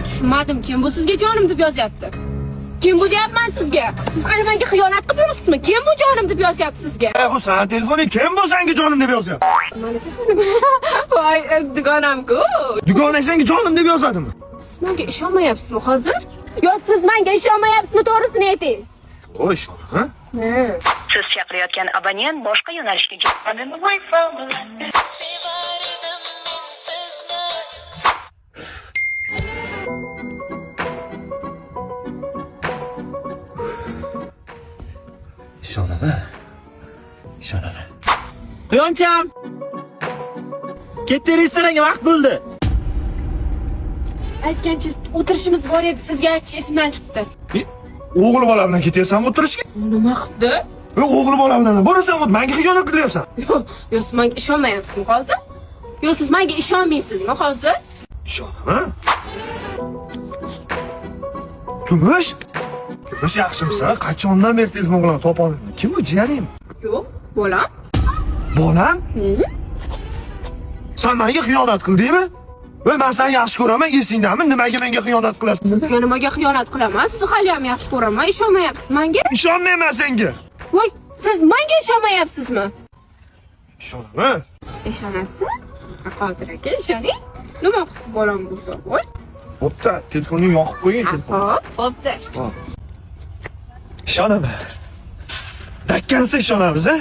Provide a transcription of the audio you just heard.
Tushunmadim, kim bu sizga jonim deb yozyapti? Kim bu deyapman sizga? Siz hali menga xiyonat qilib yuribsizmi? Kim bu jonim deb yozyapti sizga? Bu sen telefoning kim bu senga jonim deb yozyapti? Mana telefonim. Voy, dugonam-ku. Dugonang senga jonim deb yozadimi? Siz menga ishonmayapsizmi hozir? Yo, siz menga ishonmayapsizmi, to'g'risini ayting. Xo'sh, ha? Siz chaqirayotgan abonent boshqa yo'nalishga ketganini Ishonaman. Ishonaman. Quyoncham. Katta restoranga vaqt bo'ldi. Aytgancha o'tirishimiz bor edi, sizga aytish esimdan chiqdi. O'g'il bola bilan ketyapsanmi o'tirishga? Nima qildi? O'g'il bola bilan borasan, menga xiyonat qilyapsan. Yo, siz menga ishonmayapsizmi hozir? Yo, siz menga ishonmaysizmi hozir? Ishonaman. Kumush? Kumush yaxshimisan? Qachondan beri telefon bilan topa olmayman. Kim bu, jiyaning? Yo'q, bolam. Bolam? Sen menga xiyonat qildingmi? Voy, men seni yaxshi ko'raman, esingdami? Nimaga menga xiyonat qilasan? Sizga nimaga xiyonat qilaman? Sizni hali ham yaxshi ko'raman. Ishonmayapsiz menga? Ishonmayman senga. Voy, siz menga ishonmayapsizmi? Ishonaman. Ishonasiz? Qodir aka, ishoning. Nima qilib bolam bo'lsa? Voy. Bo'pti, telefonni yoqib qo'ying. Hop, bo'pti. Ishonaman. Dakkansa ishonamiz, a?